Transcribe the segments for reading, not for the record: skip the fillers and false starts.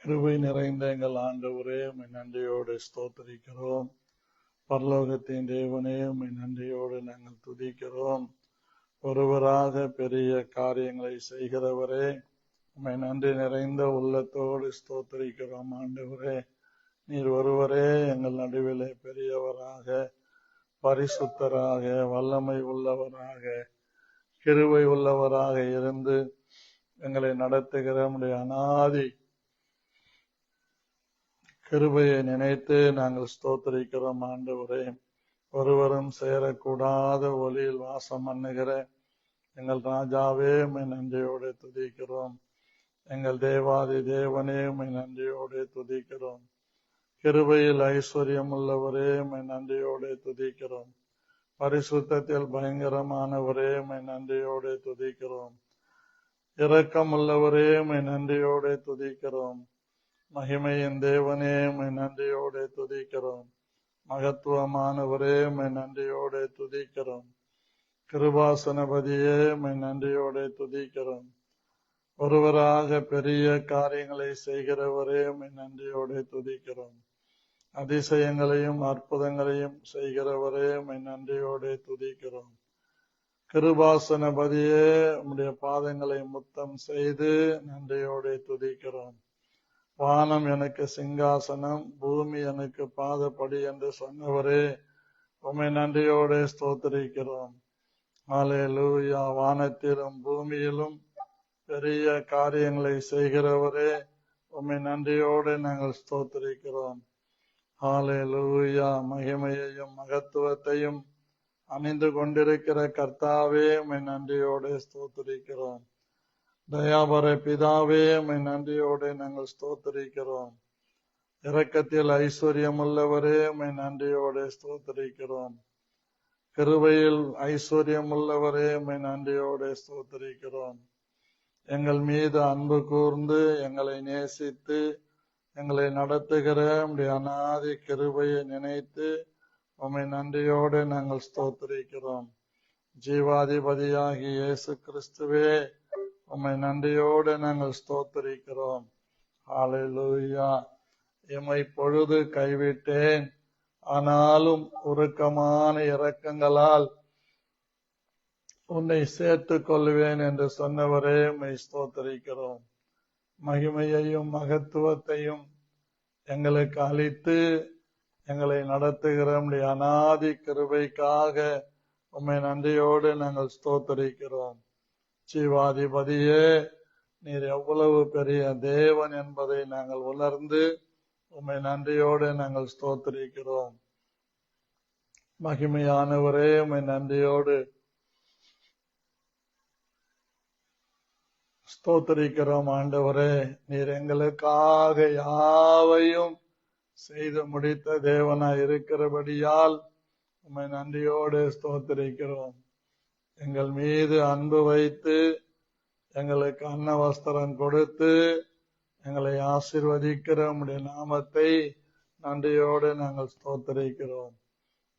கிருபை நிறைந்த எங்கள் ஆண்டவரே, உம்மை நன்றியோடு ஸ்தோத்திரிக்கிறோம். பரலோகத்தின் தேவனே, உம்மை நன்றியோடு நாங்கள் துதிக்கிறோம். ஒருவராக பெரிய காரியங்களை செய்கிறவரே, உம்மை நன்றி நிறைந்த உள்ளத்தோடு ஸ்தோத்திரிக்கிறோம். ஆண்டவரே, நீர் ஒருவரே எங்கள் நடுவிலே பெரியவராக, பரிசுத்தராக, வல்லமை உள்ளவராக, கிருபை உள்ளவராக இருந்து எங்களை நடத்துகிற உம்முடைய அநாதி கிருபையை நினைத்து நாங்கள் ஸ்தோத்திரிக்கிறோம். ஆண்டவரே, ஒருவரும் சேரக்கூடாத ஒளியில் வாசம் பண்ணுகிற எங்கள் ராஜாவே, உம்மை நன்றியோடு துதிக்கிறோம். எங்கள் தேவாதி தேவனே, உம்மை நன்றியோடு துதிக்கிறோம். கிருபையில் ஐஸ்வர்யம் உள்ளவரே, உம்மை நன்றியோடு துதிக்கிறோம். பரிசுத்தத்தில் பயங்கரமானவரே, உம்மை நன்றியோடு துதிக்கிறோம். இரக்கம் உள்ளவரே, உம்மை நன்றியோடு துதிக்கிறோம். மகிமையின் தேவனே, உம்மை நன்றியோடு துதிக்கிறோம். மகத்துவமானவரே, உம்மை நன்றியோடு துதிக்கிறோம். கிருபாசனபதியே, உம்மை நன்றியோடு துதிக்கிறோம். ஒருவராக பெரிய காரியங்களை செய்கிறவரே, உம்மை நன்றியோடு துதிக்கிறோம். அதிசயங்களையும் அற்புதங்களையும் செய்கிறவரே, உம்மை நன்றியோடு துதிக்கிறோம். கிருபாசனபதியே, உம்முடைய பாதங்களை முத்தம் செய்து நன்றியோடு துதிக்கிறோம். வானம் எனக்கு சிங்காசனம், பூமி எனக்கு பாதப்படி என்று சொன்னவரே, உம்மை நன்றியோடு ஸ்தோத்திரிக்கிறோம். ஹல்லேலூயா. வானத்திலும் பூமியிலும் பெரிய காரியங்களை செய்கிறவரே, உம்மை நன்றியோடு நாங்கள் ஸ்தோத்திரிக்கிறோம். ஹல்லேலூயா. மகிமையையும் மகத்துவத்தையும் அணிந்து கொண்டிருக்கிற கர்த்தாவே, உம்மை நன்றியோடு ஸ்தோத்திரிக்கிறோம். தயாபர பிதாவே, உம்மை நன்றியோடு நாங்கள் ஸ்தோத்திரிக்கிறோம். இரக்கத்தில் ஐஸ்வர்யம் உள்ளவரே, உம்மை நன்றியோடு ஸ்தோத்திரிக்கிறோம். கிருபையில் ஐஸ்வர்யம் உள்ளவரே, உம்மை நன்றியோடு ஸ்தோத்திரிக்கிறோம். எங்கள் மீது அன்பு கூர்ந்து எங்களை நேசித்து எங்களை நடத்துகிற உம்முடைய அநாதி கிருபையை நினைத்து உம்மை நன்றியோடு நாங்கள் ஸ்தோத்திரிக்கிறோம். ஜீவாதிபதியாகி இயேசு கிறிஸ்துவே, உம்மை நன்றியோடு நாங்கள் ஸ்தோத்திரிக்கிறோம். ஹல்லேலூயா. எம்மை பொழுது கைவிட்டேன், ஆனாலும் உருக்கமான இரக்கங்களால் உன்னை சேர்த்துக் கொள்வேன் என்று சொன்னவரே, உம்மை ஸ்தோத்திரிக்கிறோம். மகிமையையும் மகத்துவத்தையும் எங்களுக்கு அளித்து எங்களை நடத்துகிற உம்முடைய அநாதி கிருபைக்காக உம்மை நன்றியோடு நாங்கள் ஸ்தோத்திரிக்கிறோம். ஜீவாதிபதியே, நீர் எவ்வளவு பெரிய தேவன் என்பதை நாங்கள் உணர்ந்து உம்மை நன்றியோடு நாங்கள் ஸ்தோத்திரிக்கிறோம். மகிமையானவரே, உம்மை நன்றியோடு ஸ்தோத்திரிக்கிறோம். ஆண்டவரே, நீர் எங்களுக்காக யாவையும் செய்து முடித்த தேவனாய் இருக்கிறபடியால் உம்மை நன்றியோடு ஸ்தோத்திரிக்கிறோம். எங்கள் மீது அன்பு வைத்து எங்களுக்கு அன்ன வஸ்திரம் கொடுத்து எங்களை ஆசீர்வதிக்கிற உம்முடைய நாமத்தை நன்றியோடு நாங்கள் ஸ்தோத்திரிக்கிறோம்.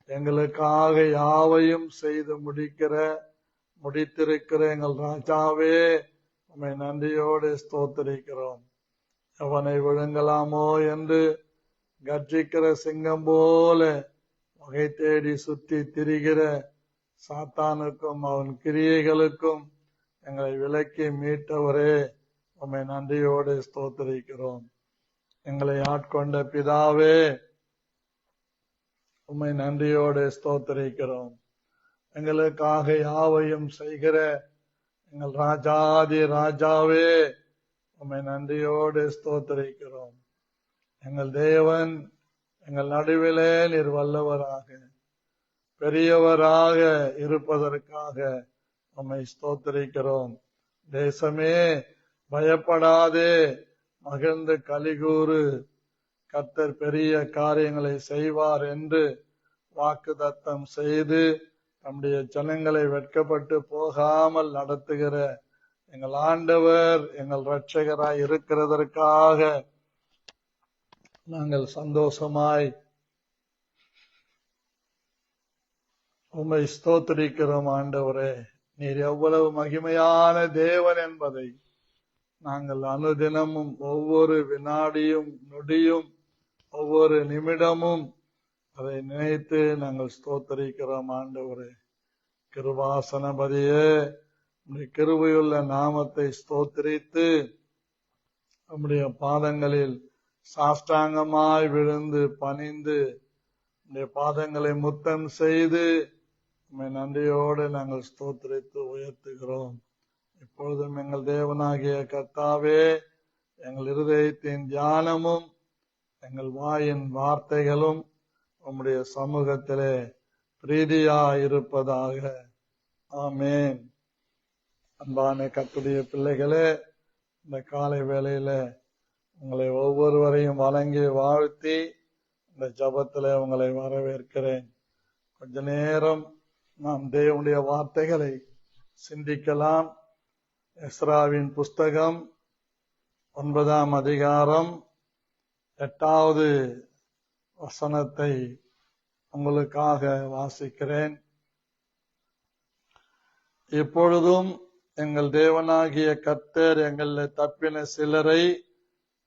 எங்களுக்காக யாவையும் செய்து முடித்திருக்கிற எங்கள் ராஜாவே, உம்மை நன்றியோடு ஸ்தோத்திரிக்கிறோம். எவனை விழுங்கலாமோ என்று கர்ஜிக்கிற சிங்கம் போல வகை தேடி சுற்றி திரிகிற சாத்தானுக்கும் அவன் கிரியைகளுக்கும் எங்களை விலக்கி மீட்டவரே, உம்மை நன்றியோடு ஸ்தோத்திரிக்கிறோம். எங்களை ஆட்கொண்ட பிதாவே, உம்மை நன்றியோடு ஸ்தோத்திரிக்கிறோம். எங்களுக்காக யாவையும் செய்கிற எங்கள் ராஜாதி ராஜாவே, உம்மை நன்றியோடு ஸ்தோத்திரிக்கிறோம். எங்கள் தேவன், எங்கள் நடுவிலே நீர் வல்லவராக பெரியவராக இருப்பதற்காக உம்மை ஸ்தோத்திரிக்கிறோம். தேசமே பயப்படாதே, மகிழ்ந்து கலிகூறு, கர்த்தர் பெரிய காரியங்களை செய்வார் என்று வாக்குத்தத்தம் செய்து நம்முடைய ஜனங்களை வெட்கப்பட்டு போகாமல் நடத்துகிற எங்கள் ஆண்டவர் எங்கள் இரட்சகராய் இருக்கிறதற்காக நாங்கள் சந்தோஷமாய் உம்மை ஸ்தோத்திரிக்கிறோம். ஆண்டவரே, நீர் எவ்வளவு மகிமையான தேவன் என்பதை நாங்கள் அனுதினமும் ஒவ்வொரு வினாடியும் நொடியும் ஒவ்வொரு நிமிடமும் அதை நினைத்து நாங்கள் ஸ்தோத்தரிக்கிறோம். ஆண்டவரே, கிருபாசனபதியே, உம்முடைய கிருபையுள்ள நாமத்தை ஸ்தோத்திரித்து நம்முடைய பாதங்களில் சாஷ்டாங்கமாய் விழுந்து பணிந்து உம்முடைய பாதங்களை முத்தம் செய்து உம்மை நன்றியோடு நாங்கள் ஸ்தோத்திரித்து உயர்த்துகிறோம். இப்பொழுதும் எங்கள் தேவனாகிய கர்த்தாவே, எங்கள் இருதயத்தின் தியானமும் எங்கள் வாயின் வார்த்தைகளும் உம்முடைய சமூகத்திலே பிரீதியாயிருப்பதாக. ஆமென். அன்பான கர்த்தருடைய பிள்ளைகளே, இந்த காலை வேளையில உங்களை ஒவ்வொருவரையும் வணங்கி வாழ்த்தி இந்த ஜபத்திலே உங்களை வரவேற்கிறேன். கொஞ்ச நேரம் நாம் தேவனுடைய வார்த்தைகளை சிந்திக்கலாம். எஸ்ராவின் புஸ்தகம் 9ஆம் அதிகாரம் 8வது வசனத்தை உங்களுக்காக வாசிக்கிறேன். இப்பொழுதும் எங்கள் தேவனாகிய கர்த்தர் எங்களில் தப்பின சிலரை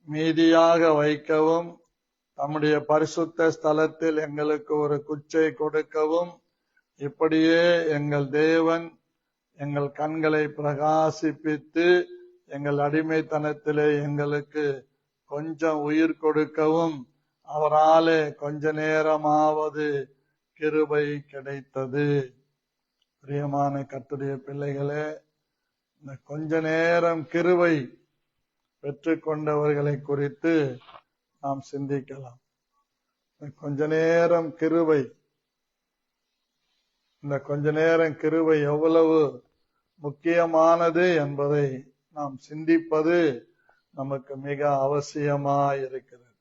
மீதியாக வைக்கவும் தம்முடைய பரிசுத்த ஸ்தலத்தில் எங்களுக்கு ஒரு குச்சை கொடுக்கவும், இப்படியே எங்கள் தேவன் எங்கள் கண்களை பிரகாசிப்பித்து எங்கள் அடிமைத்தனத்திலே எங்களுக்கு கொஞ்சம் உயிர் கொடுக்கவும் அவராலே கொஞ்ச நேரமாவது கிருபை கிடைத்தது. பிரியமான கர்த்தருடைய பிள்ளைகளே, இந்த கொஞ்ச நேரம் கிருபை பெற்றுக்கொண்டவர்களை குறித்து நாம் சிந்திக்கலாம். கொஞ்ச நேரம் கிருபை, இந்த கொஞ்ச நேரம் கிருபை எவ்வளவு முக்கியமானது என்பதை நாம் சிந்திப்பது நமக்கு மிக அவசியமாயிருக்கிறது.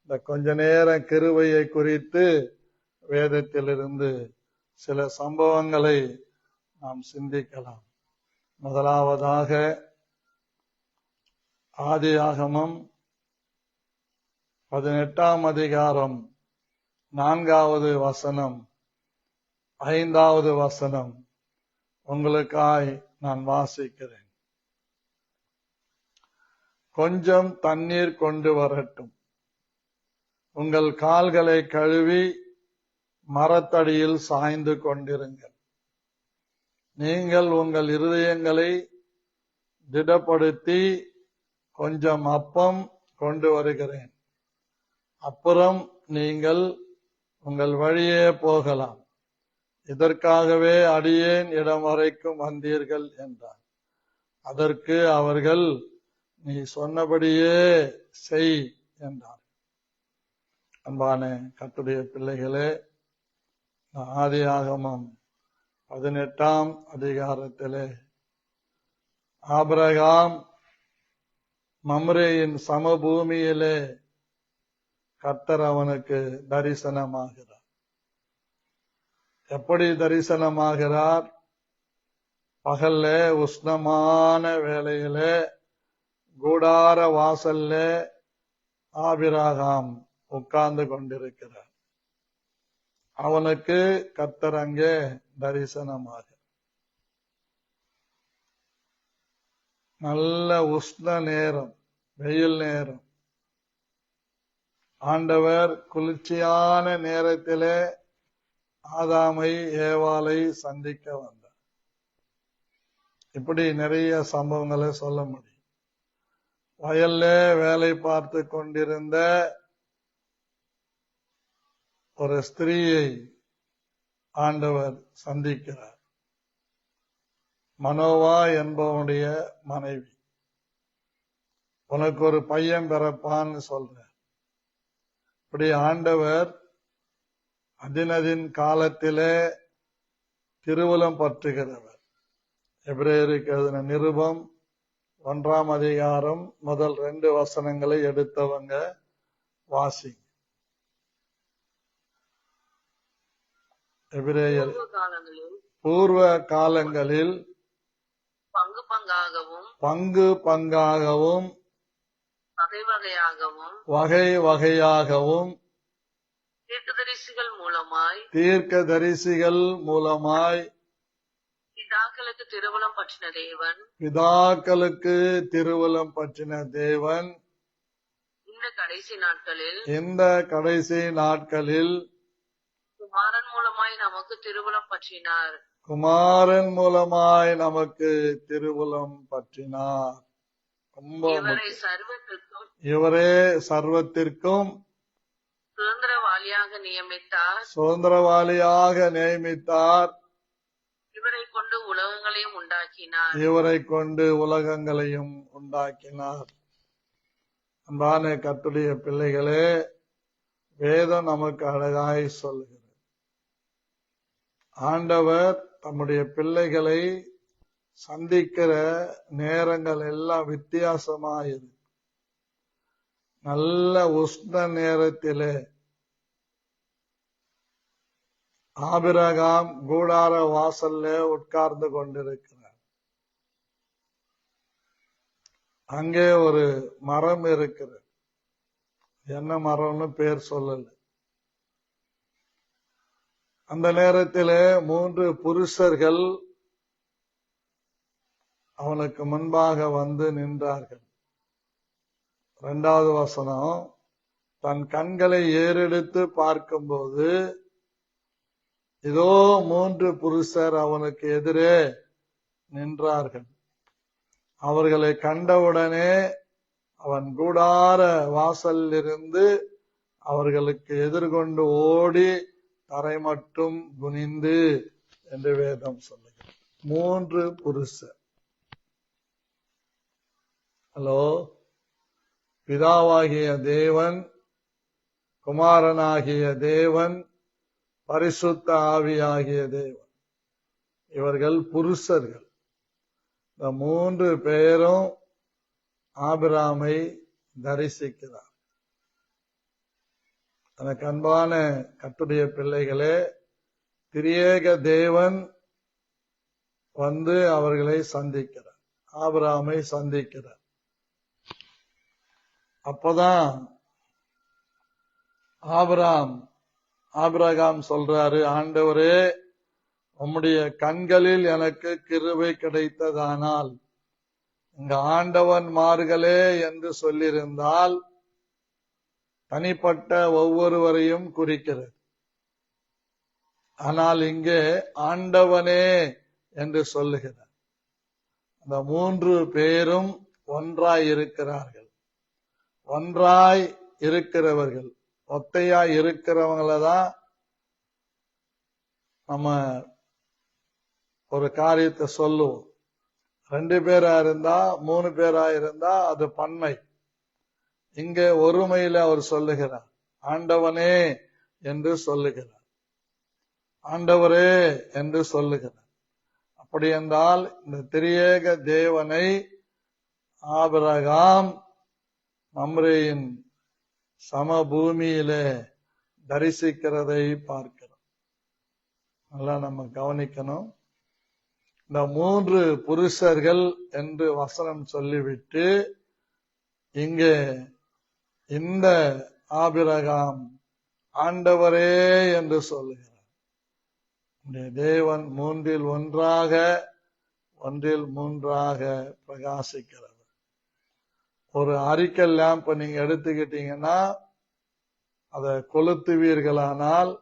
இந்த கொஞ்ச நேரம் கிருபையை குறித்து வேதத்திலிருந்து சில சம்பவங்களை நாம் சிந்திக்கலாம். முதலாவதாக ஆதியாகமம் 18ஆம் அதிகாரம் 4வது வசனம் 5வது வசனம் உங்களுக்காய் நான் வாசிக்கிறேன். கொஞ்சம் தண்ணீர் கொண்டு வரட்டும், உங்கள் கால்களை கழுவி மரத்தடியில் சாய்ந்து கொண்டிருங்கள். நீங்கள் உங்கள் இருதயங்களை திடப்படுத்தி கொஞ்சம் அப்பம் கொண்டு வருகிறேன். அப்புறம் நீங்கள் உங்கள் வழியே போகலாம். இதற்காகவே அடியேன் இடம் வரைக்கும் வந்தீர்கள் என்றார். அதற்கு அவர்கள், நீ சொன்னபடியே செய் என்றார். அன்பான கர்த்தருடைய பிள்ளைகளே, ஆதியாகமம் 18ஆம் அதிகாரத்திலே ஆபிரகாம் மம்ரேயின் சமபூமியிலே கர்த்தர் அவனுக்கு தரிசனமாகிறார். எப்படி தரிசனமாகிறார்? பகல்ல உஷ்ணமான வேளையிலே கூடார வாசல்ல ஆபிரகாம் உட்கார்ந்து கொண்டிருக்கிறார். அவனுக்கு கர்த்தர் அங்கே தரிசனமாக, நல்ல உஷ்ண நேரம், வெயில் நேரம், ஆண்டவர் குளிர்ச்சியான நேரத்திலே ஆதாமை ஏவாளை சந்திக்க வந்தார். இப்படி நிறைய சம்பவங்களை சொல்ல முடியும். வயல்ல வேலை பார்த்து கொண்டிருந்த ஒரு ஸ்திரீயை ஆண்டவர் சந்திக்கிறார். மனோவா என்பவனுடைய மனைவி. உனக்கு ஒரு பையன் பிறப்பான்னு சொல்ற. இப்படி ஆண்டவர் அதினதின் காலத்திலே திருவுளம் பற்றுகிறவர். எபிரேயருக்கு எழுதின நிருபம் 1ஆம் அதிகாரம் முதல் 2 வசனங்களை எடுத்தவங்க வாசி. எபிரேயர் பூர்வ காலங்களில் பங்கு பங்காகவும் வகை வகையாகவும் தீர்க்கதரிசிகள் மூலமாய் பிதாக்களுக்கு திருவுளம் பற்றின தேவன் பிதாக்களுக்கு திருவுளம் பற்றின தேவன் இந்த கடைசி நாட்களில் குமாரன் மூலமாய் நமக்கு திருவுளம் பற்றினார். குமாரன் மூலமாய் நமக்கு திருவுளம் பற்றினார். ரொம்ப இவரே சர்வத்திற்கும் சுதந்திரவாளியாக நியமித்தார். இவரை கொண்டு உலகங்களையும் உண்டாக்கினார். அன்பான கர்த்தருடைய பிள்ளைகளே, வேதம் நமக்கு அழகாய் சொல்லுகிறது, ஆண்டவர் தம்முடைய பிள்ளைகளை சந்திக்கிற நேரங்கள் எல்லாம் வித்தியாசமாயிருக்கு. நல்ல உஷ்ண நேரத்திலே ஆபிரகாம் கூடார வாசல்ல உட்கார்ந்து கொண்டிருக்கிறார். அங்கே ஒரு மரம் இருக்கிறது. என்ன மரம்னு பேர் சொல்லல. அந்த நேரத்திலே 3 புருஷர்கள் அவனுக்கு முன்பாக வந்து நின்றார்கள். 2வது வசனம், தன் கண்களை ஏறெடுத்து பார்க்கும்போது இதோ 3 புருஷர் அவனுக்கு எதிரே நின்றார்கள். அவர்களை கண்டவுடனே அவன் கூடார வாசலிலிருந்து அவர்களுக்கு எதிர்கொண்டு ஓடி தரை மட்டும் குனிந்து என்று வேதம் சொல்லுகிறது. 3 புருஷர். ஹலோ, பிதாவாகிய தேவன், குமாரனாகிய தேவன், பரிசுத்த ஆவியாகிய தேவன், இவர்கள் புருஷர்கள். இந்த 3 பேரும் ஆபிரகாமை தரிசிக்கிறார். எனக்கு அன்பான கர்த்தருடைய பிள்ளைகளே, திரியேக தேவன் வந்து அவர்களை சந்திக்கிறார், ஆபிரகாமை சந்திக்கிறார். அப்பதான் ஆபிரகாம் சொல்றாரு, ஆண்டவரே, உம்முடைய கண்களில் எனக்கு கிருபை கிடைத்ததானால் இங்க ஆண்டவன்மார்களே என்று சொல்லியிருந்தால் தனிப்பட்ட ஒவ்வொருவரையும் குறிக்கிறது. ஆனால் இங்கே ஆண்டவனே என்று சொல்லுகிறார். அந்த 3 பேரும் ஒன்றாய் இருக்கிறார்கள். ஒன்றாய் இருக்கிறவர்கள், ஒத்தையாய் இருக்கிறவங்களதான் நம்ம ஒரு காரியத்தை சொல்லுவோம். 2 பேரா இருந்தா 3 பேரா இருந்தா அது பன்மை. இங்க ஒருமையில அவர் சொல்லுகிறார், ஆண்டவனே என்று சொல்லுகிறார், ஆண்டவரே என்று சொல்லுகிறார். அப்படி என்றால் இந்த திரியேக தேவனை ஆபிரகாம் மம்ரேயின் சமபூமியிலே தரிசிக்கிறதை பார்க்கிறோம். நல்லா நம்ம கவனிக்கணும். இந்த 3 புருஷர்கள் என்று வசனம் சொல்லிவிட்டு இங்கே இந்த ஆபிரகாம் ஆண்டவரே என்று சொல்லுகிறார். தேவன் 3இல் ஒன்றாக பிரகாசிக்கிறது. ஒரு அரிக்கல் லேம்ப் நீங்க எடுத்துக்கிட்டீங்கன்னா அதை கொளுத்துவீர்களானால்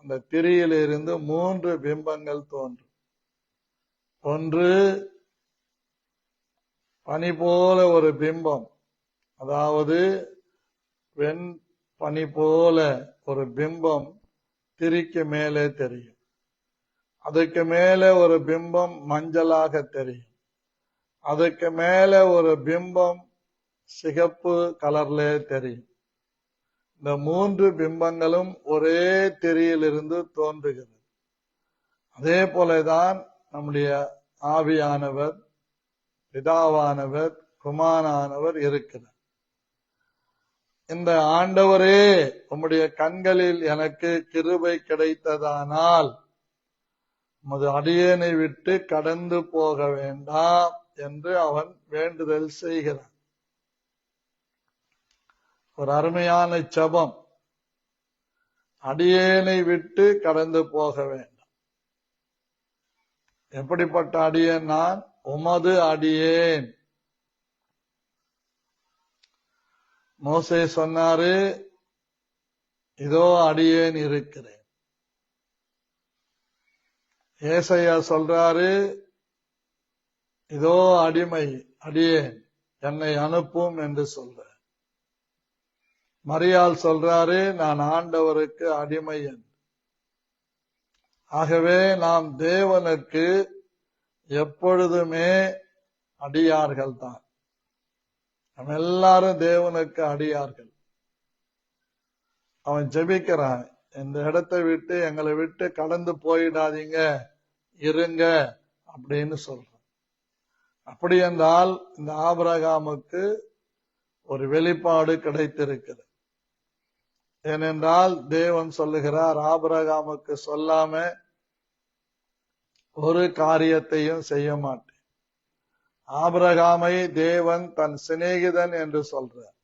அந்த திரியிலிருந்து 3 பிம்பங்கள் தோன்றும். ஒன்று பனி போல ஒரு பிம்பம், அதாவது வெண் பனி போல ஒரு பிம்பம் திரிக்கு மேலே தெரியும். அதுக்கு மேலே ஒரு பிம்பம் மஞ்சளாக தெரியும். அதுக்கு மேலே ஒரு பிம்பம் சிகப்பு கலர்ல தெரியும். இந்த 3 பிம்பங்களும் ஒரே திரியிலிருந்து தோன்றுகிறது. அதே போலதான் நம்முடைய ஆவியானவர், பிதாவானவர், குமாரனானவர் இருக்கிறார். இந்த ஆண்டவரே, உம்முடைய கண்களில் எனக்கு கிருபை கிடைத்ததானால் உமது அடியேனை விட்டு கடந்து போக வேண்டாம் என்று அவன் வேண்டுதல் செய்கிறான். ஒரு அருமையான ஜெபம். அடியேனை விட்டு கடந்து போக வேண்டாம். எப்படிப்பட்ட அடியேன்? நான் உமது அடியேன். மோசே சொன்னாரு, இதோ அடியேன் இருக்கிறேன். ஏசாயா சொல்றாரு, இதோ அடிமை அடியேன், என்னை அனுப்பும் என்று சொல்ற. மரியாள் சொல்றாரு, நான் ஆண்டவருக்கு அடிமை என்று. ஆகவே நாம் தேவனுக்கு எப்பொழுதுமே அடியார்கள் தான். நம்ம எல்லாரும் தேவனுக்கு அடியார்கள். அவன் ஜெபிக்கிறான், இந்த இடத்தை விட்டு எங்களை விட்டு கடந்து போயிடாதீங்க, இருங்க அப்படின்னு சொல்றான். அப்படி என்றால் இந்த ஆபிரகாமுக்கு ஒரு வெளிப்பாடு கிடைத்திருக்கிறது. ஏனென்றால் தேவன் சொல்லுகிறார், ஆபிரகாமுக்கு சொல்லாம ஒரு காரியத்தையும் செய்ய மாட்டேன். ஆபிரகாமை தேவன் தன் சிநேகிதன் என்று சொல்றார்.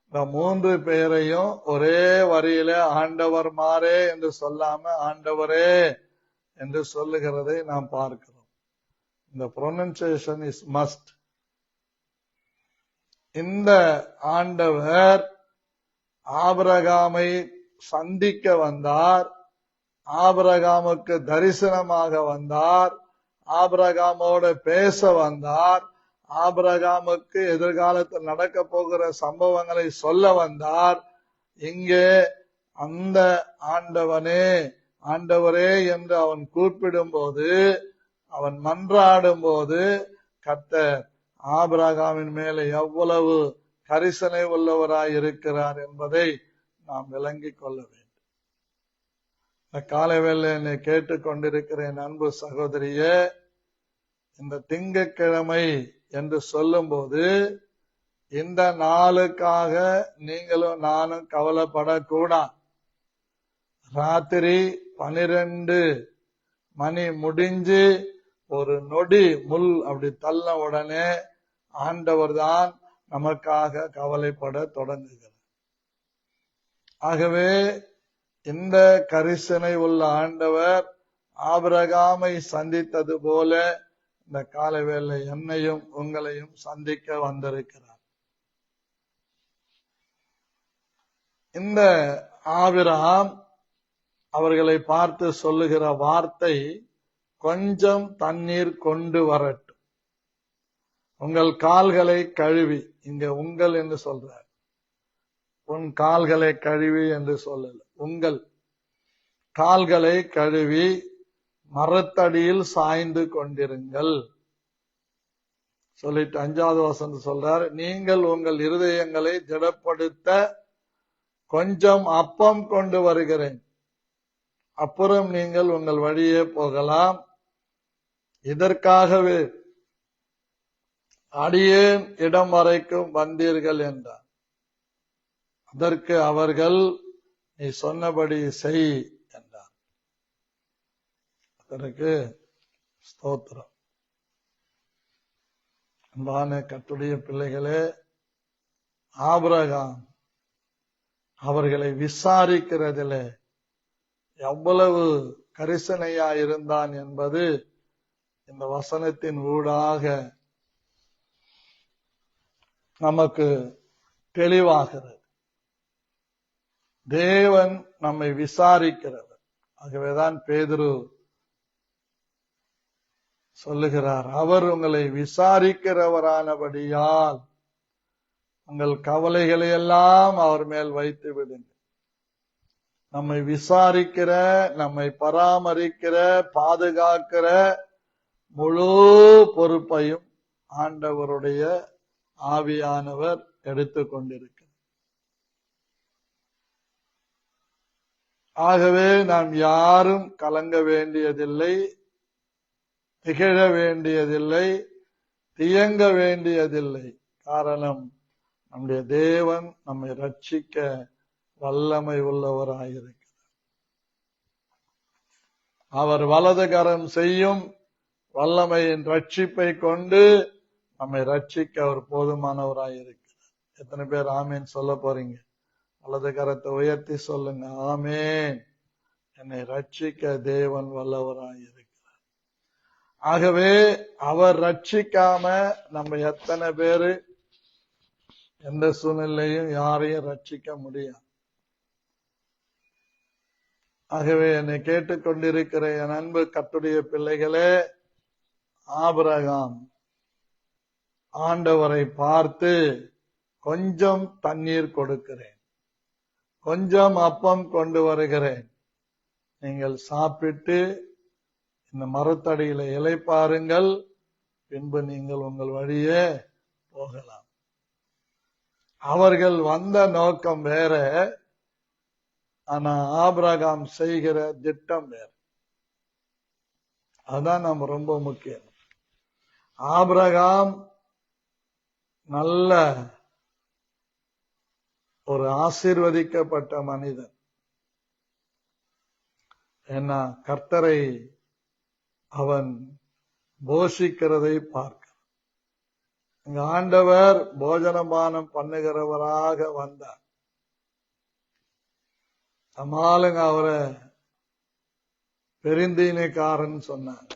இந்த 3 பேரையும் ஒரே வரியில ஆண்டவர் மாறே என்று சொல்லாம ஆண்டவரே என்று சொல்லுகிறதை நாம் பார்க்கிறோம். இந்த pronunciation is must. இந்த ஆண்டவர் ஆபிரகாமை சந்திக்க வந்தார், ஆபிரகாமுக்கு தரிசனமாக வந்தார், ஆபிரகாமோட பேச வந்தார், ஆபிரகாமுக்கு எதிர்காலத்தில் நடக்க போகிற சம்பவங்களை சொல்ல வந்தார். இங்கே அந்த ஆண்டவரே என்று அவன் கூப்பிடும் போது, அவன் மன்றாடும் போது, கர்த்தர் ஆபிரகாமின் மேலே எவ்வளவு கரிசனை உள்ளவராய் இருக்கிறார் என்பதை நாம் விளங்கிக் கொள்ள வேண்டும். இந்த காலைவேளை என்னை கேட்டுக்கொண்டிருக்கிறேன் அன்பு சகோதரியே, இந்த திங்கட்கிழமை என்று சொல்லும் போது இந்த நாளுக்காக நீங்களும் நானும் கவலைப்படக்கூடாது. ராத்திரி 12 மணி முடிஞ்சு ஒரு நொடி முள் அப்படி தள்ள உடனே ஆண்டவர் தான் நமக்காக கவலைப்பட தொடங்குகிறார். ஆகவே இந்த கரிசனை உள்ள ஆண்டவர் ஆபிரகாமை சந்தித்தது போல இந்த காலைவேளை என்னையும் உங்களையும் சந்திக்க வந்திருக்கிறார். இந்த ஆபிரகாம் அவர்களை பார்த்து சொல்லுகிற வார்த்தை, கொஞ்சம் தண்ணீர் கொண்டு வரட்டும், உங்கள் கால்களை கழுவி. இங்க உங்கள் என்று சொல்றார், உன் கால்களை கழுவி என்று சொல்லல, உங்கள் கால்களை கழுவி மரத்தடியில் சாய்ந்து கொண்டிருங்கள் சொல்லிட்டு 5வது வசனம் சொல்றார், நீங்கள் உங்கள் இருதயங்களை திடப்படுத்த கொஞ்சம் அப்பம் கொண்டு வருகிறேன், அப்புறம் நீங்கள் உங்கள் வழியே போகலாம். இதற்காகவே அடியேன் இடம் வரைக்கும் வந்தீர்கள் என்றார். அதற்கு அவர்கள், நீ சொன்னபடி செய் என்றார். அதற்கு ஸ்தோத்திரம். அன்பான கர்த்தருடைய பிள்ளைகளே, ஆபிரகாம் அவர்களை விசாரிக்கிறதிலே எவ்வளவு கரிசனையா இருந்தான் என்பது இந்த வசனத்தின் ஊடாக நமக்கு தெளிவாகிறது. தேவன் நம்மை விசாரிக்கிறவர். ஆகவேதான் பேதுரு சொல்லுகிறார், அவர் உங்களை விசாரிக்கிறவரானபடியால் உங்கள் கவலைகளை எல்லாம் அவர் மேல் வைத்து விடுங்கள். நம்மை விசாரிக்கிற, நம்மை பராமரிக்கிற, பாதுகாக்கிற முழு பொறுப்பையும் ஆண்டவருடைய ஆவியானவர் எடுத்துக்கொண்டிருக்கிறார். ஆகவே நாம் யாரும் கலங்க வேண்டியதில்லை, திகழ வேண்டியதில்லை, தியங்க வேண்டியதில்லை. காரணம், நம்முடைய தேவன் நம்மை ரட்சிக்க வல்லமை உள்ளவராயிருக்கிறார். அவர் வலது கரம் செய்யும் வல்லமையின் ரட்சிப்பை கொண்டு நம்மை ரட்சிக்க அவர் போதுமானவராயிருக்கிறார். எத்தனை பேர் ஆமேன் சொல்ல போறீங்க? வலது கரத்தை உயர்த்தி சொல்லுங்க, ஆமேன். என்னை ரட்சிக்க தேவன் வல்லவராயிருக்கிறார். ஆகவே அவர் ரட்சிக்காம நம்ம எத்தனை பேரு எந்த சூழ்நிலையும் யாரையும் ரட்சிக்க முடியாது. ஆகவே என்னை கேட்டுக்கொண்டிருக்கிற என் அன்பு கர்த்தருடைய பிள்ளைகளே, ஆபிரகாம் ஆண்டவரை பார்த்து கொஞ்சம் தண்ணீர் கொடுக்கிறேன், கொஞ்சம் அப்பம் கொண்டு வருகிறேன், நீங்கள் சாப்பிட்டு இந்த மரத்தடியில இளைப்பாருங்கள், பின்பு நீங்கள் உங்கள் வழியே போகலாம். அவர்கள் வந்த நோக்கம் வேற, ஆனா ஆபிரகாம் செய்கிற திட்டம் வேற. அதான் நம்ம ரொம்ப முக்கியம். ஆபிரகாம் நல்ல ஒரு ஆசீர்வதிக்கப்பட்ட மனிதன். ஏன்னா கர்த்தரை அவன் போஷிக்கிறதை பார்க்க, இங்க ஆண்டவர் போஜனபானம் பண்ணுகிறவராக வந்தார். நம்மாலுங்க அவரை பெருந்தீனைக்காரன் சொன்னாங்க.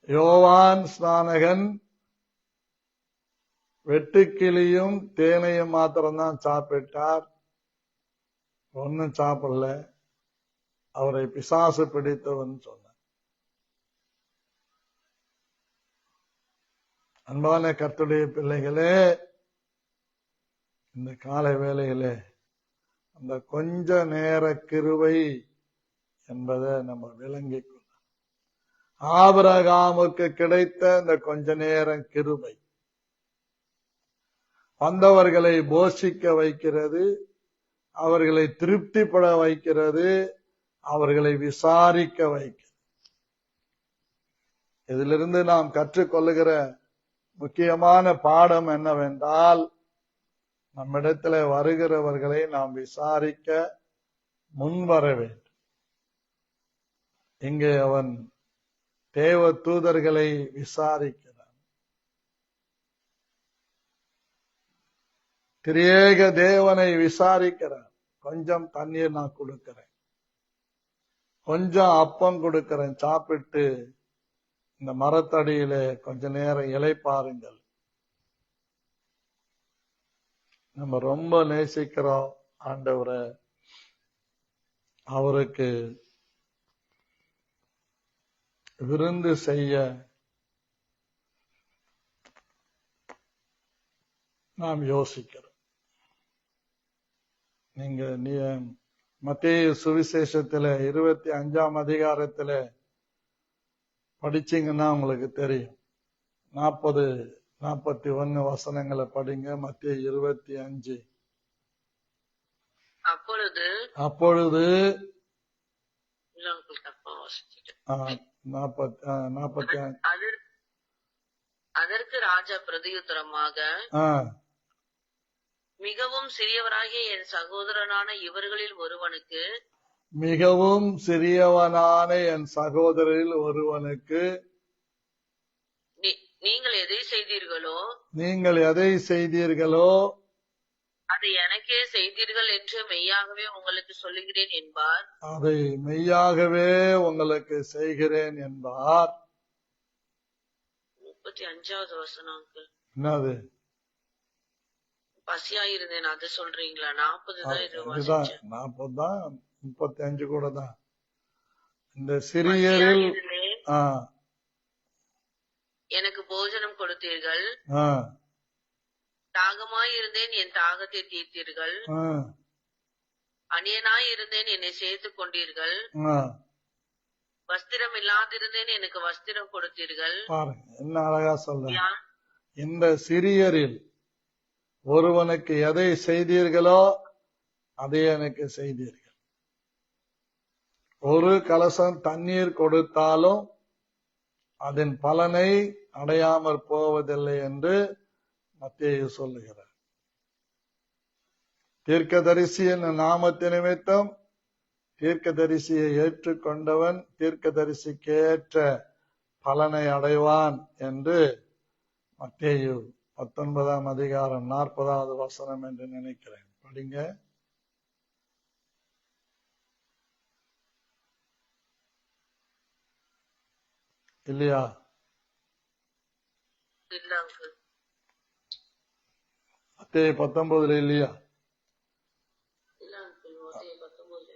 யோவான் ஸ்நானகன் வெட்டுக்கிளியும் தேனையும் மாத்திரம்தான் சாப்பிட்டார், ஒன்னும் சாப்பிடல, அவரை பிசாசு பிடித்தவன் சொன்னார். அன்பான கர்த்தருடைய பிள்ளைகளே, இந்த காலை வேளையிலே அந்த கொஞ்ச நேர கிருபை என்பதை நம்ம விளங்கிக் கொள்ள, ஆபிரகாமுக்கு கிடைத்த இந்த கொஞ்ச நேரம் கிருபை வந்தவர்களை போஷிக்க வைக்கிறது, அவர்களை திருப்திப்பட வைக்கிறது, அவர்களை விசாரிக்க வைக்கிறது. இதிலிருந்து நாம் கற்றுக்கொள்ளுகிற முக்கியமான பாடம் என்னவென்றால், நம்மிடத்துல வருகிறவர்களை நாம் விசாரிக்க முன்வர வேண்டும். இங்கே அவன் தேவ தூதர்களை விசாரிக்கிறான். திரியேக தேவனை விசாரிக்கிறான். கொஞ்சம் தண்ணீர் நான் கொடுக்கிறேன், கொஞ்சம் அப்பம் கொடுக்கிறேன், சாப்பிட்டு இந்த மரத்தடியிலே கொஞ்ச நேரம் இளைப்பாருங்கள். நம்ம ரொம்ப நேசிக்கிறோம் ஆண்டவரை, அவருக்கு விருந்து செய்ய நாம் யோசிக்கிறோம். நீங்க மத்தேயு சுவிசேஷத்துல 25ஆம் அதிகாரத்துல படிச்சீங்கன்னா உங்களுக்கு தெரியும். 40-41 வசனங்களை படிங்க. மத்தேயு 25. அப்பொழுது 45. அதற்கு ராஜா பிரதியுத்தரமாக, மிகவும் சிறியவராகிய என் சகோதரனான இவர்களில் ஒருவனுக்கு, மிகவும் சிறியவனான என் சகோதரில் ஒருவனுக்கு நீங்கள் எதை செய்தீர்களோ அதை எனக்கே செய்தீர்கள் என்று மெய்யாகவே உங்களுக்கு சொல்லுகிறேன் என்பார். அதை மெய்யாகவே உங்களுக்கு செய்கிறேன் என்பார். 35வது வசனம். என்னது? பசியாயிருந்தேன் அது சொல்றீங்களா? 40 தான். இது 40 தான், 35 கூட தான். இந்த சிறியரில் எனக்கு போஜனம் கொடுத்தீர்கள், தாகமாயிருந்தேன் என் தாகத்தை தீர்த்தீர்கள், அந்நியனாயிருந்தேன் என்னை சேர்த்துக் கொண்டீர்கள், வஸ்திரம் இல்லாதிருந்தேன் எனக்கு வஸ்திரம் கொடுத்தீர்கள். பாருங்க என்ன அழகா சொல்ற. இந்த சிறியரில் ஒருவனுக்கு எதை செய்தீர்களோ அதை எனக்கு செய்தீர்கள். ஒரு கலசம் தண்ணீர் கொடுத்தாலும் அதன் பலனை அடையாமற் போவதில்லை என்று மத்தேயு சொல்லுகிறார். தீர்க்கதரிசியின் நாமத்து நிமித்தம் தீர்க்கதரிசியை ஏற்றுக்கொண்டவன் தீர்க்கதரிசிக்கேற்ற பலனை அடைவான் என்று மத்தேயு 19ஆம் அதிகாரம் 40வது வசனம் என்று நினைக்கிறேன். படிங்க. இல்லையா? இல்ல அங்கிள். மத்தேயு 19 இல்லையா? இல்ல அங்கிள், மத்தேயு 19.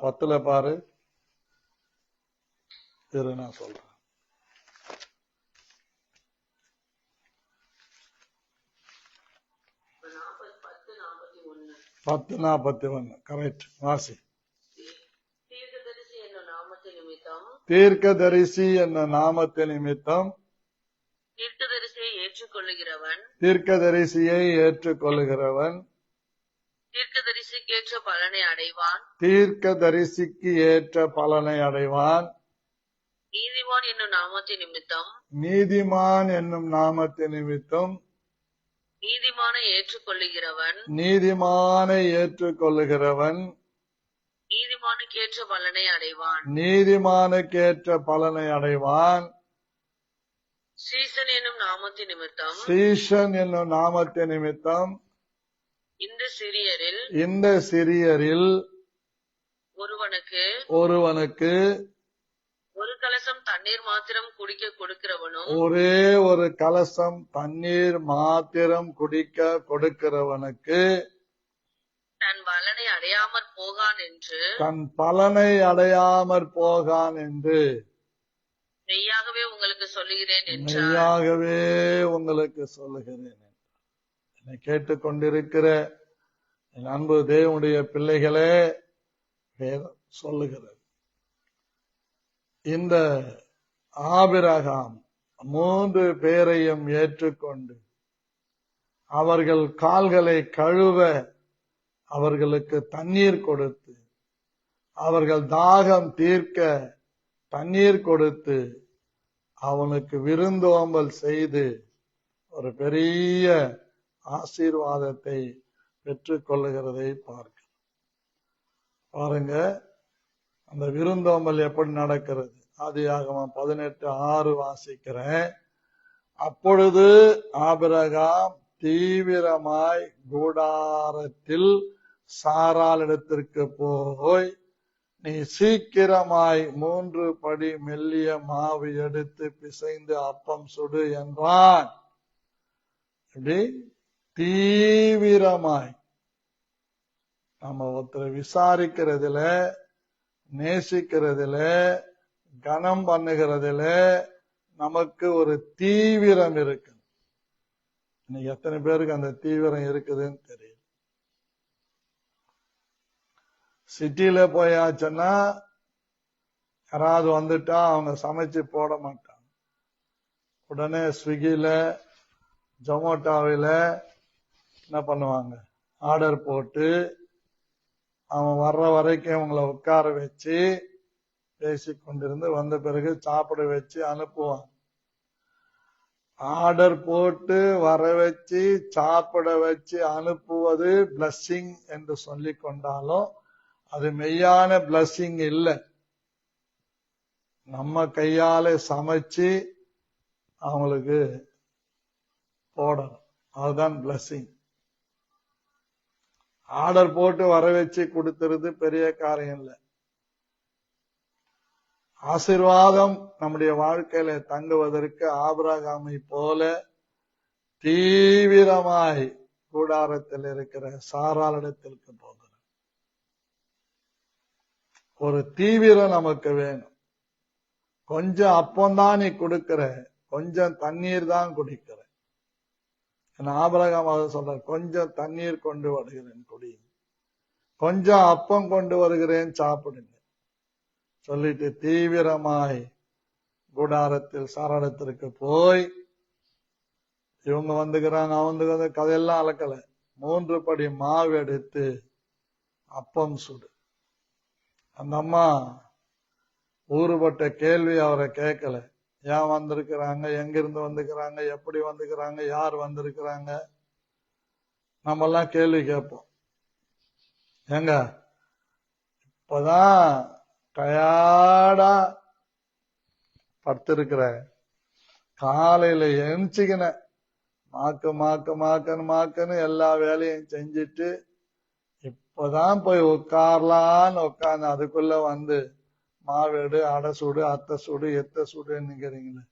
10 பாரு. இரு நான் சொல்றேன். 10:41 கரெக்ட். வாசி. தீர்க்கதரிசி என்னும் நாமத்து நிமித்தம் தீர்க்கதரிசி என்ன நாமத்து நிமித்தம் தீர்க்கதரிசியை ஏற்றுக்கொள்ளுகிறவன் தீர்க்கதரிசியை ஏற்றுக்கொள்ளுகிறவன் தீர்க்கதரிசிக்கேற்ற பலனை அடைவான். தீர்க்கதரிசிக்கு ஏற்ற பலனை அடைவான். நீதிமான் என்னும் நாமத்து நிமித்தம் நீதிமான் என்னும் நாமத்து நிமித்தம் நீதிமானை ஏற்றுக்கொள்ளுகிறவன் நீதிமானை ஏற்றுக்கொள்ளுகிறவன் நீதிமானுக்கேற்ற பலனை அடைவான். நீதிமானுக்கேற்ற பலனை அடைவான். சீசன் என்னும் நாமத்து நிமித்தம் சீஷன் என்னும் நாமத்து நிமித்தம் இந்த சிறியரில் ஒருவனுக்கு ஒரு கலசம் தண்ணீர் மாத்திரம் குடிக்க கொடுக்கிறவனும் ஒரே ஒரு கலசம் தண்ணீர் மாத்திரம் குடிக்க கொடுக்கிறவனுக்கு தன் பலனை அடையாமற் போகான் என்று மெய்யாகவே உங்களுக்கு சொல்லுகிறேன் என்றார். மெய்யாகவே உங்களுக்கு சொல்லுகிறேன். என்னை கேட்டுக்கொண்டிருக்கிற என் அன்பு தேவனுடைய பிள்ளைகளே, வேதம் சொல்லுகிறது, இந்த ஆபிரகாம் 3 பேரையும் ஏற்றுக்கொண்டு அவர்கள் கால்களை கழுவ அவர்களுக்கு தண்ணீர் கொடுத்து, அவர்கள் தாகம் தீர்க்க தண்ணீர் கொடுத்து, அவனுக்கு விருந்தோம்பல் செய்து ஒரு பெரிய ஆசீர்வாதத்தை பெற்றுக் கொள்ளுகிறதை பாருங்க. அந்த விருந்தோம்பல் எப்படி நடக்கிறது? ஆதியாகமம் 18:6 வாசிக்கிறேன். அப்பொழுது ஆபிரகாம் தீவிரமாய் கூடாரத்தில் சாராளிடத்திற்கு போய், நீ சீக்கிரமாய் 3 படி மெல்லிய மாவு எடுத்து பிசைந்து அப்பம் சுடு என்றான். தீவிரமாய் நம்ம ஒருத்தரை விசாரிக்கிறதுல, நேசிக்கிறதுல, கனம் பண்ணுகிறதுல நமக்கு ஒரு தீவிரம் இருக்கு. இன்னைக்கு எத்தனை பேருக்கு அந்த தீவிரம் இருக்குதுன்னு தெரியல. சிட்டியில போயாச்சுன்னா யாராவது வந்துட்டா அவங்க சமைச்சு போட மாட்டாங்க. உடனே ஸ்விக்கில ஜொமேட்டோவில என்ன பண்ணுவாங்க, ஆர்டர் போட்டு அவன் வர்ற வரைக்கும் அவங்கள உட்கார வச்சு பேசிக்கொண்டிருந்து வந்த பிறகு சாப்பிட வச்சு அனுப்புவான். ஆர்டர் போட்டு வர வச்சு சாப்பிட வச்சு அனுப்புவது பிளஸ்ஸிங் என்று சொல்லி கொண்டாலும் அது மெய்யான பிளஸ்ஸிங் இல்லை. நம்ம கையால சமைச்சு அவங்களுக்கு போடணும், அதுதான் பிளஸ்ஸிங். ஆர்டர் போட்டு வர வச்சு கொடுத்துறது பெரிய காரியம் இல்லை. ஆசீர்வாதம் நம்முடைய வாழ்க்கையில தங்குவதற்கு ஆபிரகாமை போல தீவிரமாய் கூடாரத்தில் இருக்கிற சாராளிடத்திற்கு போகிறது. ஒரு தீவிரம் நமக்கு வேணும். கொஞ்சம் அப்பந்தான் நீ கொடுக்கிற, கொஞ்சம் தண்ணீர் தான் குடிக்கிற. ஆபிரகாம் அதை சொல்ற, கொஞ்சம் தண்ணீர் கொண்டு வருகிறேன் குடி, கொஞ்சம் அப்பம் கொண்டு வருகிறேன் சாப்பிடுங்க சொல்லிட்டு தீவிரமாய் கூடாரத்தில் சாராளத்திற்கு போய், இவங்க வந்துக்கிறாங்க அவங்க கதையெல்லாம் அளக்கல, 3 படி மாவு எடுத்து அப்பம் சுடு. அந்த அம்மா ஊறுபட்ட கேள்வி அவரை கேட்கல. ஏன் வந்திருக்கிறாங்க, எங்கிருந்து வந்துக்கிறாங்க, எப்படி வந்துக்கிறாங்க, யார் வந்திருக்கிறாங்க, நம்ம எல்லாம் கேள்வி கேட்போம். ஏங்க இப்பதான் டயர்டா படுத்திருக்கிற, காலையில எழுச்சிக்கின மாக்குன்னு எல்லா வேலையும் செஞ்சுட்டு இப்பதான் போய் உட்காரலான்னு உட்கார்ந்து அதுக்குள்ள வந்து மாவேடு, அடை சூடு, அத்தை சூடு, எத்த சூடுங்கிறீங்களே,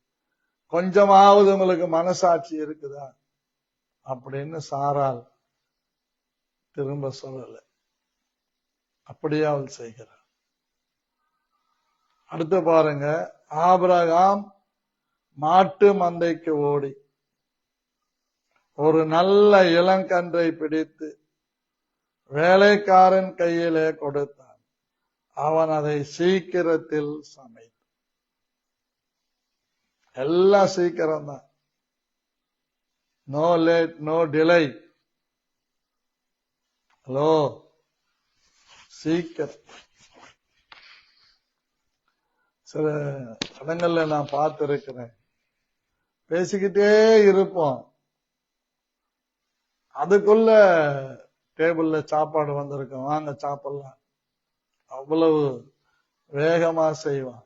கொஞ்சமாவது உங்களுக்கு மனசாட்சி இருக்குதா அப்படின்னு சாரால் திரும்ப சொல்லல. அப்படியே அவள் செய்கிறார். அடுத்து பாருங்க, ஆபிரகாம் மாட்டு மந்தைக்கு ஓடி ஒரு நல்ல இளங்கன்றை பிடித்து வேலைக்காரன் கையிலே கொடுத்தான். அவன் அதை சீக்கிரத்தில் சமைத்தான். எல்லாம் சீக்கிரம் தான். No late, no delay. Hello, சீக்கிரம். சில இடங்கள்ல நான் பார்த்திருக்கிறேன், பேசிக்கிட்டே இருப்போம், அதுக்குள்ள டேபிள்ல சாப்பாடு வந்திருக்கும், வாங்க சாப்பிடலாம், அவ்வளவு வேகமா செய்வான்.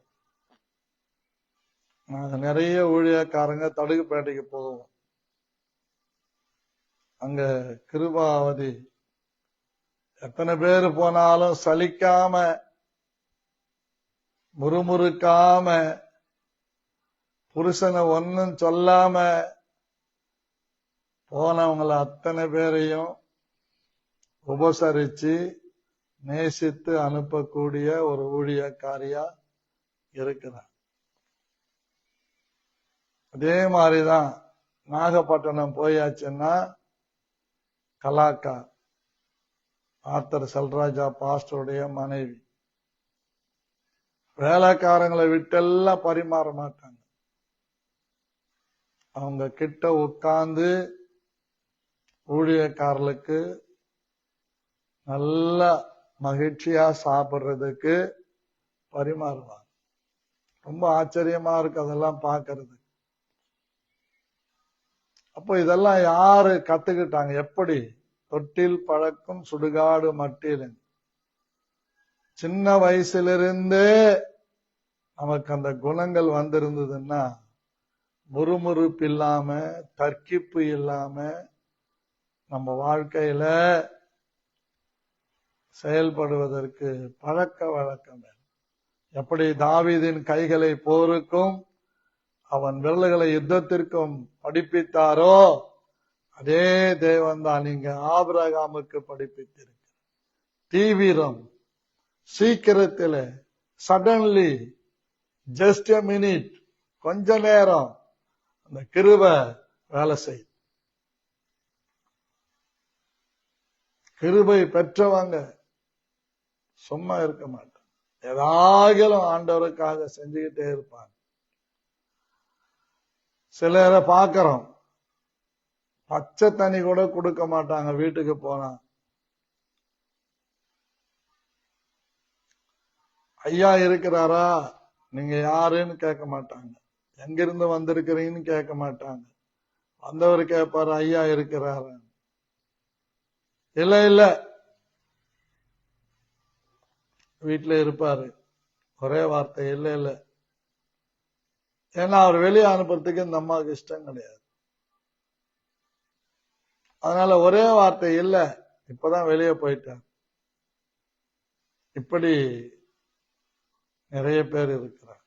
நாங்க நிறைய ஊழியக்காரங்க தடுகுப்பேட்டைக்கு போவோம். அங்க கிருபாவதி எத்தனை பேர் போனாலும் சலிக்காம முறுமுறுக்காம புருஷனை ஒன்னும் சொல்லாம போனவங்கள அத்தனை பேரையும் உபசரிச்சு நேசித்து அனுப்பக்கூடிய ஒரு ஊழியக்காரியா இருக்கிறார். அதே மாதிரிதான் நாகப்பட்டினம் போயாச்சுன்னா கலாக்கா, ஆத்தர் செல்ராஜா பாஸ்டருடைய மனைவி, வேலைக்காரங்களை விட்டெல்லாம் பரிமாற மாட்டாங்க. அவங்க கிட்ட உட்கார்ந்து ஊழியக்காரர்களுக்கு நல்ல மகிழ்ச்சியா சாப்பிடுறதுக்கு பரிமாறுவாங்க. ரொம்ப ஆச்சரியமா இருக்கு அதெல்லாம் பார்க்கறது. அப்போ இதெல்லாம் யாரு கத்துக்கிட்டாங்க? எப்படி? தொட்டில் பழக்கம் சுடுகாடு மட்டில். சின்ன வயசிலிருந்தே நமக்கு அந்த குணங்கள் வந்திருந்ததுன்னா முறுமுறுப்பு இல்லாம, தர்க்கிப்பு இல்லாம நம்ம வாழ்க்கையில செயல்படுவதற்கு பழக்க வழக்கம். எப்படி தாவீதின் கைகளை போருக்கும் அவன் விரல்களை யுத்தத்திற்கும் படிப்பித்தாரோ, அதே தேவன் தான் நீங்க ஆபிரகாமுக்கு படிப்பித்திருக்க. தீவிரம், சீக்கிரத்தில், சடன்லி, ஜஸ்ட் எ மினிட், கொஞ்ச நேரம் அந்த கிருபை வேலை செய்யும். கிருபை பெற்றவங்க சும்மா இருக்க மாட்டாங்க, ஏதாகிலும் ஆண்டவருக்காக செஞ்சுக்கிட்டே இருப்பாங்க. சிலரை பார்க்கிறோம், பச்சை தண்ணி கூட கொடுக்க மாட்டாங்க வீட்டுக்கு போனா. ஐயா இருக்கிறாரா, நீங்க யாருன்னு கேட்க மாட்டாங்க, எங்கிருந்து வந்திருக்கிறீங்கன்னு கேட்க மாட்டாங்க. வந்தவர் கேட்பாரு, ஐயா இருக்கிறாரா? இல்ல இல்ல, வீட்டுல இருப்பாரு, ஒரே வார்த்தை இல்ல இல்ல. ஏன்னா அவர் வெளியே அனுப்புறதுக்கு இந்த அம்மாவுக்கு இஷ்டம் கிடையாது. அதனால ஒரே வார்த்தை இல்ல, இப்பதான் வெளியே போயிட்டார். இப்படி நிறைய பேர் இருக்கிறார்.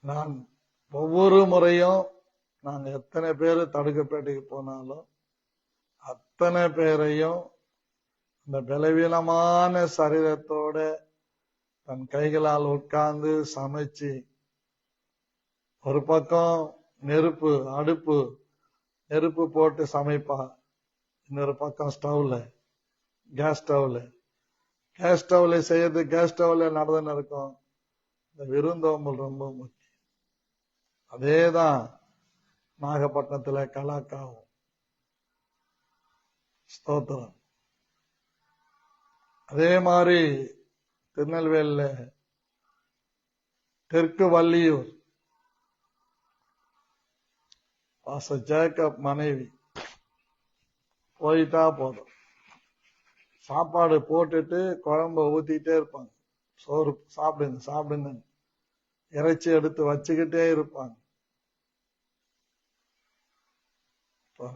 நான் ஒவ்வொரு முறையும் நாங்க எத்தனை பேர் தடுக்கப்பேட்டைக்கு போனாலும் அத்தனை பேரையும் இந்த பலவீனமான சரீரத்தோட தன் கைகளால் உட்கார்ந்து சமைச்சு, ஒரு பக்கம் நெருப்பு, அடுப்பு நெருப்பு போட்டு சமைப்பா, இன்னொரு பக்கம் ஸ்டவ்ல, கேஸ் ஸ்டவ்ல செய்யறது, கேஸ் ஸ்டவ்ல நடந்துன்னு இருக்கும். இந்த விருந்தோம்பல் ரொம்ப முக்கியம். அதேதான் நாகப்பட்டினத்துல கலாக்காவும். ஸ்தோத்திரம். அதே மாதிரி திருநெல்வேலியில தெற்கு வள்ளியூர் பாஸ்டர் ஜேக்கப் மனைவி போயிட்டா போதும், சாப்பாடு போட்டுட்டு குழம்ப ஊத்திட்டே இருப்பாங்க. சோறு சாப்பிடுங்க சாப்பிடுங்க, இறைச்சி எடுத்து வச்சுக்கிட்டே இருப்பாங்க.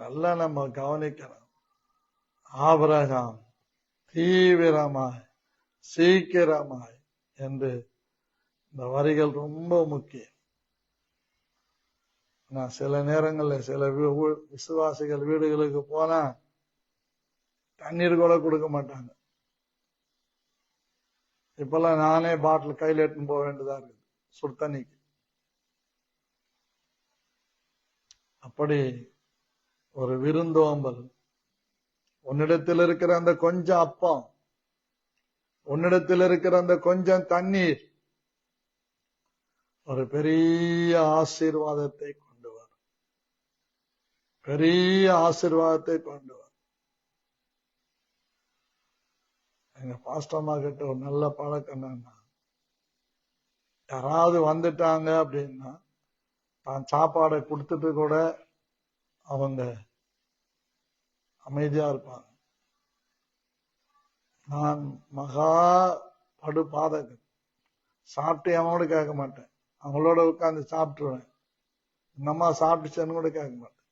நல்லா நம்ம கவனிக்கணும். ஆபிரகாம் தீவிரமாய், சீக்கிரமாய், என்று இந்த வரிகள் ரொம்ப முக்கியம். நான் சில நேரங்கள்ல சில விசுவாசிகள் வீடுகளுக்கு போனா தண்ணீர் கூட கொடுக்க மாட்டாங்க. இப்பெல்லாம் நானே பாட்டில் கையில் எடுத்துன்னு போக வேண்டியதா இருக்குது சுடு தண்ணிக்கு. அப்படி ஒரு விருந்தோம்பல், உன்னிடத்தில் இருக்கிற அந்த கொஞ்சம் அப்பம், உன்னிடத்தில் இருக்கிற அந்த கொஞ்சம் தண்ணீர் ஒரு பெரிய ஆசீர்வாதத்தை கொண்டு வரும். பெரிய ஆசீர்வாதத்தை கொண்டு வரும். எங்க பாஸ்டர்மா கிட்ட ஒரு நல்ல பழக்கம் என்னன்னா, யாராவது வந்துட்டாங்க அப்படின்னா தான் சாப்பாடை கொடுத்துட்டு கூட அவங்க அமைதியா இருப்பாங்க. நான் மகா படு பாதகன். சாப்பிட்டு அவனோட கேட்க மாட்டேன், அவங்களோட உட்காந்து சாப்பிட்டுருவேன். இந்த அம்மா சாப்பிட்டுச்சேன்னு கூட கேட்க மாட்டேன்.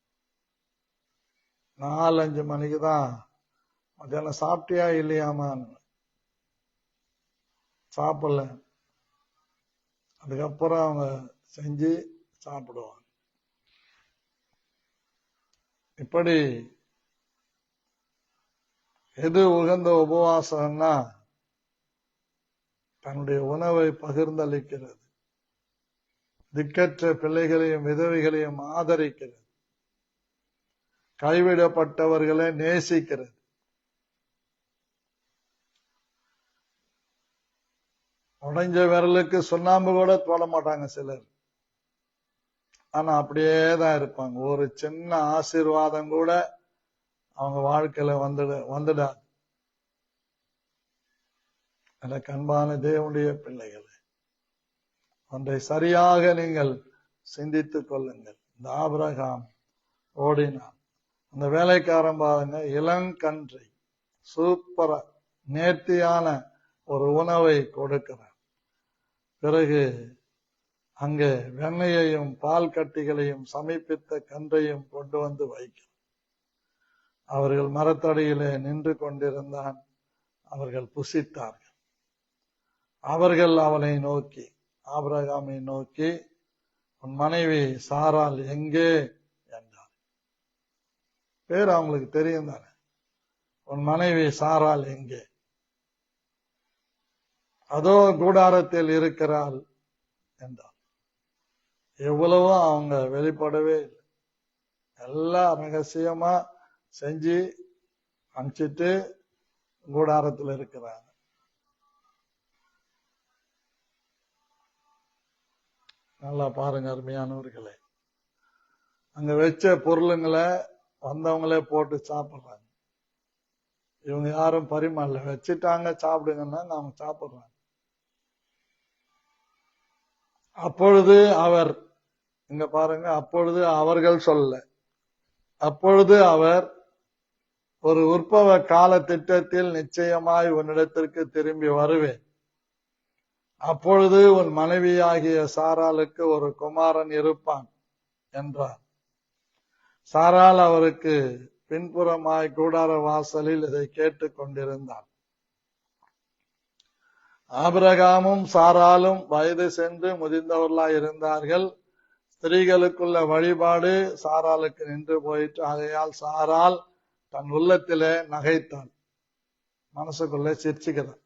4-5 மணிக்கு தான் மத்தியானம் சாப்பிட்டியா இல்லையாமான்னு. சாப்பிடல, அதுக்கப்புறம் அவங்க செஞ்சு சாப்பிடுவாங்க. இப்படி எது உகந்த உபவாசம்னா தன்னுடைய உணவை பகிர்ந்தளிக்கிறது, திக்கற்ற பிள்ளைகளையும் விதவைகளையும் ஆதரிக்கிறது, கைவிடப்பட்டவர்களை நேசிக்கிறது. உடைஞ்ச விரலுக்கு சுண்ணாம்பு கூட போட மாட்டாங்க சிலர், ஆனா அப்படியே தான் இருப்பாங்க. ஒரு சின்ன ஆசீர்வாதம் கூட அவங்க வாழ்க்கையில வந்துடாது. எனக்கு அன்பான தேவனுடைய பிள்ளைகளே, ஒன்றை சரியாக நீங்கள் சிந்தித்துக் கொள்ளுங்கள். இந்த ஆபிரகாம் ஓடினான். அந்த வேலைக்காரன் பாருங்க, இளங்கன்றை சூப்பரா நேர்த்தியான ஒரு உணவை கொடுக்கிறார். பிறகு அங்கே வெண்ணையையும் பால் கட்டிகளையும் சமர்ப்பித்த கன்றையும் கொண்டு வந்து வைக்கிறார். அவர்கள் மரத்தடியிலே நின்று கொண்டிருந்தான். அவர்கள் புசித்தார்கள். அவர்கள் அவனை நோக்கி, ஆபிரகாமை நோக்கி, உன் மனைவி சாராள் எங்கே என்றார். பேர் அவங்களுக்கு தெரியும் தானே. உன் மனைவி சாராள் எங்கே? அதோ கூடாரத்தில் இருக்கிறாள் என்றார். எவ்வளவோ அவங்க வெளிப்படவே இல்லை. எல்லாம் ரகசியமா செஞ்சு அனுப்பிச்சிட்டு கூடாரத்தில் இருக்கிறாங்க. நல்லா பாருங்க அருமையானவர்களே, அங்க வச்ச பொருளுங்களை வந்தவங்களே போட்டு சாப்பிடுறாங்க. இவங்க யாரும் பரிமாறல, வச்சுட்டாங்க சாப்பிடுங்கன்னா நாம சாப்பிடுறாங்க. அப்பொழுது அவர், இங்க பாருங்க, அப்பொழுது அவர்கள் சொல்ல, அப்பொழுது அவர், ஒரு உற்பவ கால திட்டத்தில் நிச்சயமாய் உன்னிடத்திற்கு திரும்பி வருவேன். அப்பொழுது உன் மனைவியாகிய சாராளுக்கு ஒரு குமாரன் இருப்பான் என்றார். சாராள் அவருக்கு பின்புறமாய் கூடார வாசலில் இதை கேட்டுக் கொண்டிருந்தார். ஆபிரகாமும் சாராலும் வயது சென்று முதிர்ந்தவர்களாய் இருந்தார்கள். ஸ்திரீகளுக்குள்ள வழிபாடு சாராளுக்கு நின்று போயிற்று. ஆகையால் சாராள் தன் உள்ளத்திலே நகைத்தாள், மனசுக்குள்ளே சிரிச்சுக்கிறான்.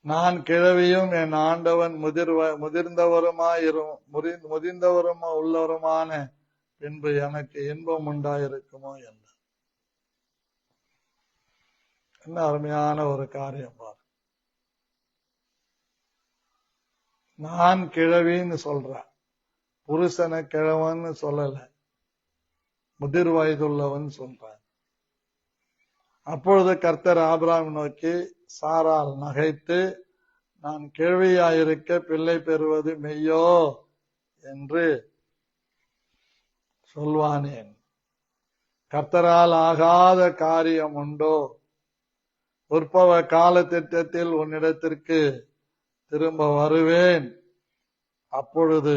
நான் கிழவியும் என் ஆண்டவன் முதிர்ந்தவருமா உள்ளவருமான பின்பு எனக்கு இன்பம் உண்டாயிருக்குமோ என்று. என்ன அருமையான ஒரு காரியம் பாரு. நான் கிழவின்னு சொல்ற, புருஷனை கிழவன்னு சொல்லல, முதிர் வயதுள்ளவன் சொல்ற. அப்பொழுது கர்த்தர் ஆபிரகாம் நோக்கி, சாராள் நகைத்து, நான் கிழவியாயிருக்க பிள்ளை பெறுவது மெய்யோ என்று சொல்வானேன். கர்த்தரால் ஆகாத காரியம் உண்டோ? உற்பவ கால திட்டத்தில் உன்னிடத்திற்கு திரும்ப வருவேன். அப்பொழுது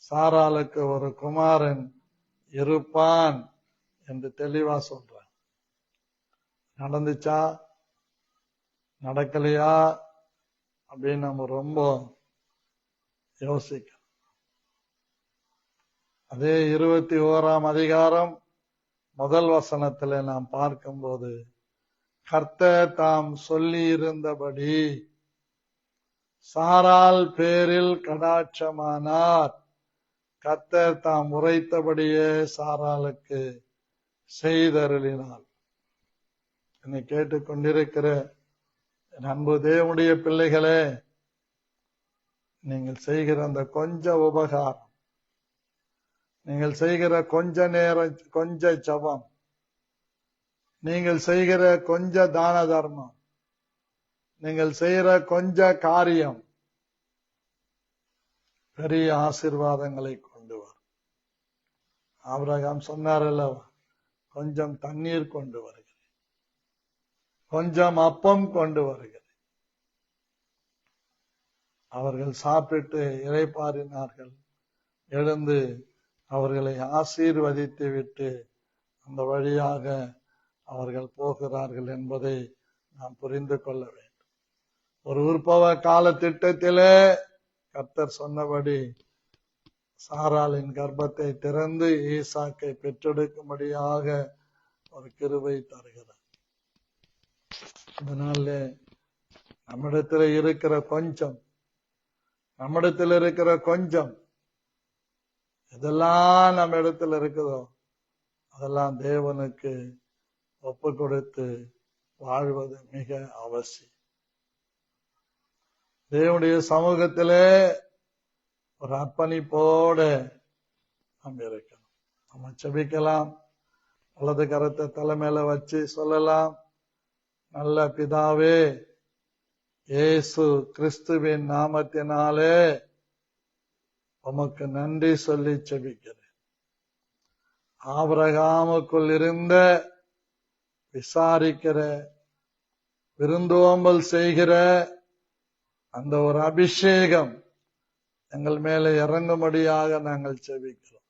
சாராளுக்கு ஒரு குமாரன் இருப்பான் என்று தெளிவா சொல்றான். நடந்துச்சா? நடக்கலையா? அப்படின்னு நம்ம ரொம்ப யோசிக்கணும். அதே 21ஆம் அதிகாரம் முதல் வசனத்துல நாம் பார்க்கும்போது, கர்த்தர் தாம் சொல்லி இருந்தபடி சாராள் பேரில் கடாட்சமானார். கர்த்தர் தாம் உரைத்தபடியே சாராளுக்கு செய்தருளினார். என்னை கேட்டுக்கொண்டிருக்கிற என் அன்பு தேவனுடைய பிள்ளைகளே, நீங்கள் செய்கிற அந்த கொஞ்ச உபகாரம், நீங்கள் செய்கிற கொஞ்ச நேரம், கொஞ்ச ஜபம், நீங்கள் செய்கிற கொஞ்ச தான தர்மம், நீங்கள் செய்கிற கொஞ்ச காரியம் பெரிய ஆசீர்வாதங்களை கொண்டு வரும். ஆபிரகாம் சொன்னார் அல்லவா, கொஞ்சம் தண்ணீர் கொண்டு வருகிறேன், கொஞ்சம் அப்பம் கொண்டு வருகிறேன். அவர்கள் சாப்பிட்டு இளைப்பாறினார்கள். எழுந்து அவர்களை ஆசீர்வதித்து விட்டு அந்த வழியாக அவர்கள் போகிறார்கள் என்பதை நாம் புரிந்து கொள்ள வேண்டும். ஒரு உற்பவ கால திட்டத்திலே கர்த்தர் சொன்னபடி சாராளின் கர்ப்பத்தை திறந்து ஈசாக்கை பெற்றெடுக்கும்படியாக ஒரு கிருபை தருகிறார். அதனால நம்மிடத்தில் இருக்கிற கொஞ்சம் எதெல்லாம் நம்ம இடத்துல இருக்குதோ அதெல்லாம் தேவனுக்கு ஒப்பு கொடுத்து வாழ்வது மிக அவசியம். தேவனுடைய சமூகத்திலே ஒரு அர்ப்பணிப்போட நாம் இருக்கணும். நம்ம செபிக்கலாம். வலது கரத்தை தலைமையில வச்சு சொல்லலாம், நல்ல பிதாவே, இயேசு கிறிஸ்துவின் நாமத்தினாலே உமக்கு நன்றி சொல்லி செபிக்கிறேன். ஆபிரகாமுக்குள் இருந்த விசாரிக்கிற, விருந்தோம்பல் செய்கிற அந்த ஒரு அபிஷேகம் எங்கள் மேலே இறங்கும்படியாக நாங்கள் செபிக்கிறோம்.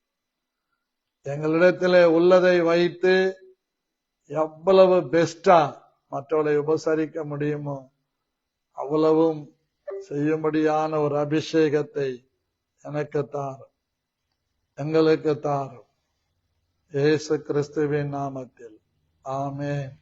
எங்களிடத்திலே உள்ளதை வைத்து எவ்வளவு பெஸ்டா மற்றவர்களை உபசரிக்க முடியுமோ அவ்வளவும் செய்யும்படியான ஒரு அபிஷேகத்தை எனக்கு தாரும், எங்களுக்கு தாரும். இயேசு கிறிஸ்துவின் நாமத்தில் ஆமென்.